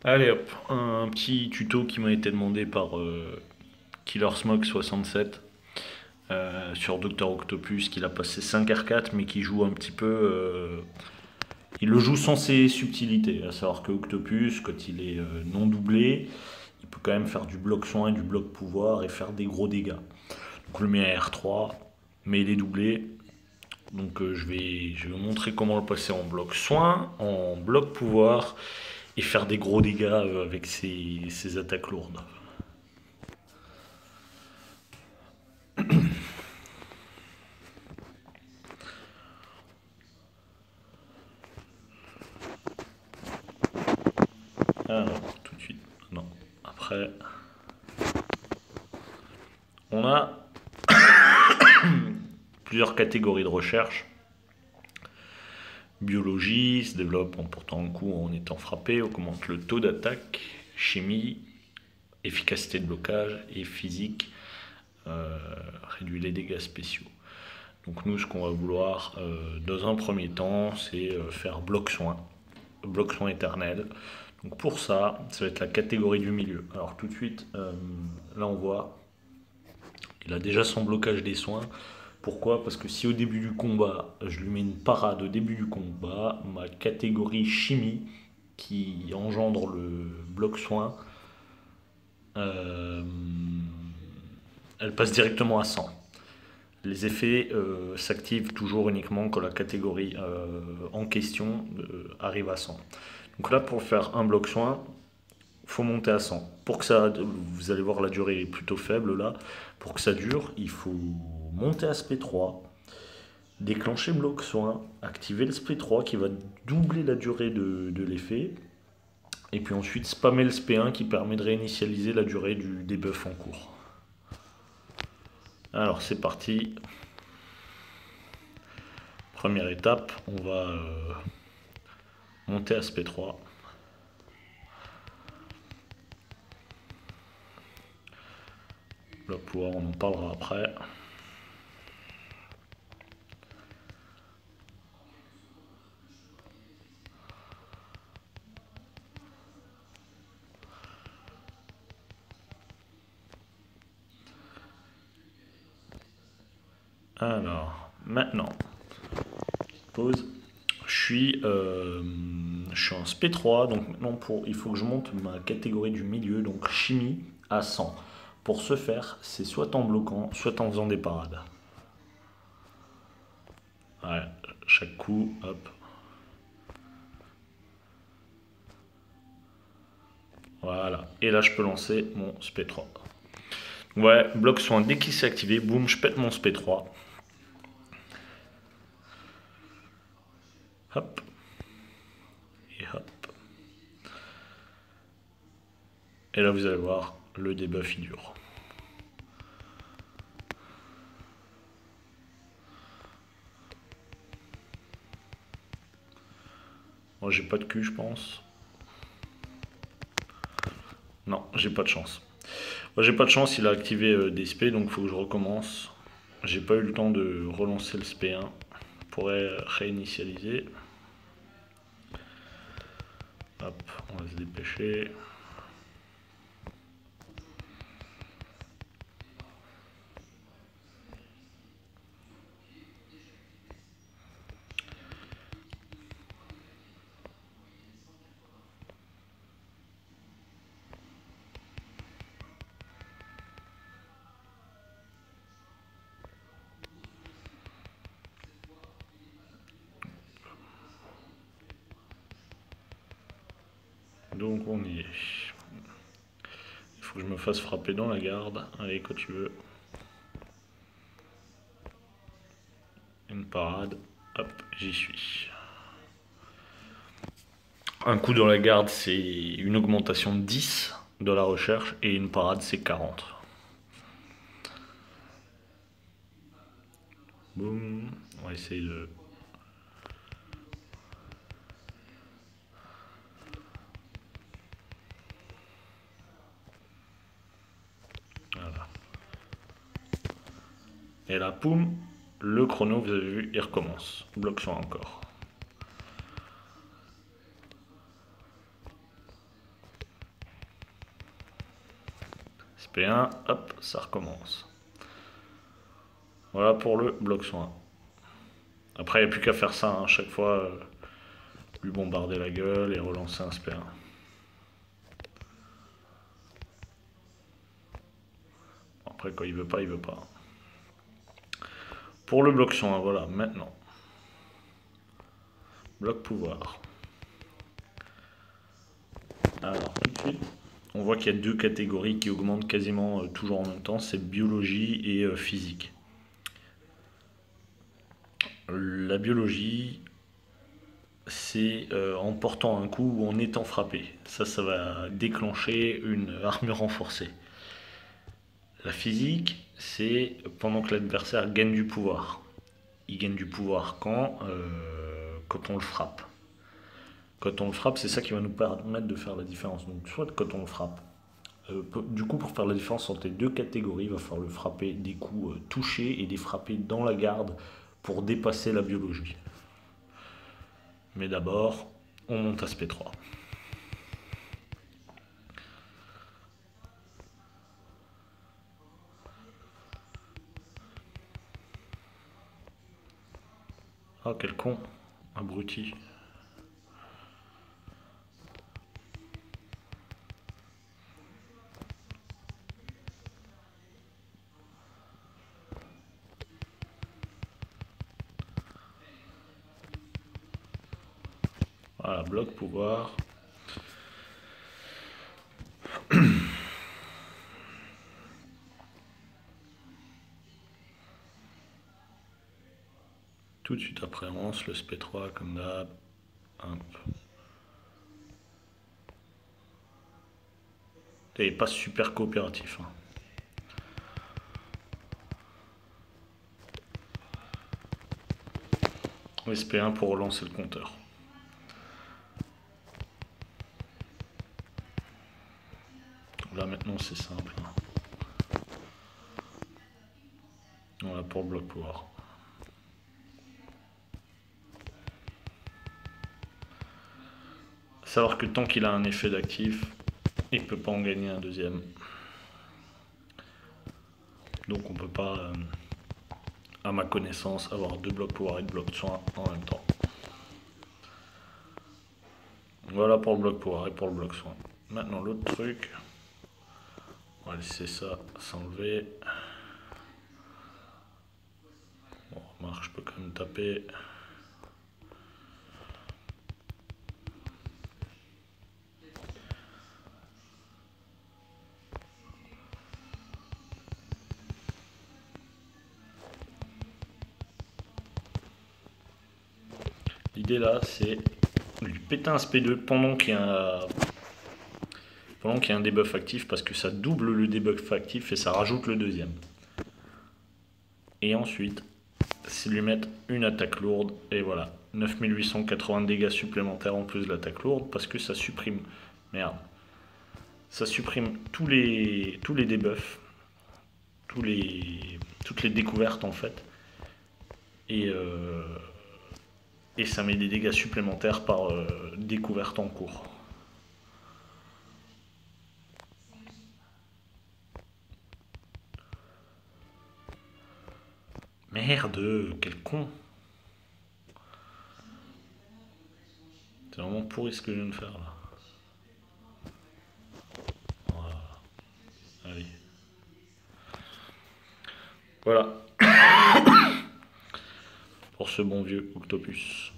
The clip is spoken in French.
Allez hop, un petit tuto qui m'a été demandé par KillerSmoke67 sur Dr Octopus, qu'il a passé 5 R4 mais qui joue un petit peu. Il le joue sans ses subtilités, à savoir que Octopus, quand il est non doublé, il peut quand même faire du bloc soin et du bloc pouvoir et faire des gros dégâts. Donc je le mets à R3, mais il est doublé. Donc je vais vous montrer comment le passer en bloc soin, en bloc pouvoir et faire des gros dégâts avec ses attaques lourdes. Alors, tout de suite. Non. Après, on a plusieurs catégories de recherche. Biologie se développe en portant un coup en étant frappé, augmente le taux d'attaque. Chimie, efficacité de blocage. Et physique, euh, réduit les dégâts spéciaux. Donc nous, ce qu'on va vouloir dans un premier temps, c'est faire bloc soin éternel. Donc pour ça, ça va être la catégorie du milieu. Alors tout de suite, là on voit, il a déjà son blocage des soins. Pourquoi? Parce que si au début du combat, je lui mets une parade au début du combat, ma catégorie chimie qui engendre le bloc soin, euh, elle passe directement à 100. Les effets s'activent toujours uniquement quand la catégorie en question arrive à 100. Donc là, pour faire un bloc soin, il faut monter à 100. Pour que ça, vous allez voir la durée est plutôt faible là. Pour que ça dure, il faut monter à SP3, déclencher bloc soin, activer le SP3 qui va doubler la durée de l'effet, et puis ensuite spammer le SP1 qui permet de réinitialiser la durée du debuff en cours. Alors c'est parti. Première étape, on va monter à SP3. Bloc pouvoir, on en parlera après. Alors, maintenant, pause. Je suis en SP3, donc maintenant il faut que je monte ma catégorie du milieu, donc chimie, à 100. Pour ce faire, c'est soit en bloquant, soit en faisant des parades. Ouais, chaque coup, hop. Voilà. Et là, je peux lancer mon SP3. Ouais, bloc soin, dès qu'il s'est activé, boum, je pète mon SP3. Hop. Et hop. Et là, vous allez voir, le debuff, il dure. Moi, j'ai pas de cul, je pense. Non, j'ai pas de chance. Moi, j'ai pas de chance, il a activé des SP, donc il faut que je recommence. J'ai pas eu le temps de relancer le SP1. Je pourrais réinitialiser. Hop, on va se dépêcher. Donc on y est. Il faut que je me fasse frapper dans la garde. Allez, quand tu veux. Une parade. Hop, j'y suis. Un coup dans la garde, c'est une augmentation de 10 de la recherche et une parade, c'est 40. Boum. On va essayer de. Voilà. Et là, poum, le chrono, vous avez vu, il recommence. Bloc soin encore. P1, hop, ça recommence. Voilà pour le bloc soin. Après, il n'y a plus qu'à faire ça, hein. Chaque fois, lui bombarder la gueule et relancer un SP1. Après, quand il veut pas, il veut pas. Pour le bloc soin, voilà, maintenant. Bloc pouvoir. Alors, tout de suite, on voit qu'il y a deux catégories qui augmentent quasiment toujours en même temps, c'est biologie et physique. La biologie, c'est en portant un coup ou en étant frappé. Ça va déclencher une armure renforcée. La physique, c'est pendant que l'adversaire gagne du pouvoir. Il gagne du pouvoir quand on le frappe. Quand on le frappe, c'est ça qui va nous permettre de faire la différence. Donc, soit quand on le frappe. Du coup, pour faire la différence entre les deux catégories, il va falloir le frapper des coups touchés et des frapper dans la garde pour dépasser la biologie. Mais d'abord, on monte à SP3. Ah, quel con, abruti. Voilà, bloc pouvoir. Tout de suite après, on lance le SP3 comme d'hab. Et pas super coopératif. Hein. SP1 pour relancer le compteur. Là maintenant c'est simple. Voilà pour le bloc pouvoir. Savoir que tant qu'il a un effet d'actif, il ne peut pas en gagner un deuxième. Donc on ne peut pas, à ma connaissance, avoir deux blocs pouvoir et deux blocs de soin en même temps. Voilà pour le bloc pouvoir et pour le bloc soin. Maintenant l'autre truc, on va laisser ça s'enlever. Bon, remarque, je peux quand même taper. L'idée là, c'est lui péter un SP2 pendant qu'il y a un debuff actif, parce que ça double le debuff actif et ça rajoute le deuxième. Et ensuite, c'est lui mettre une attaque lourde, et voilà, 9880 dégâts supplémentaires en plus de l'attaque lourde, parce que ça supprime, merde, ça supprime tous les debuffs, toutes les découvertes en fait, et ça met des dégâts supplémentaires par découverte en cours. Merde, quel con. C'est vraiment pourri ce que je viens de faire là. Voilà. Allez. Voilà. Pour ce bon vieux Octopus.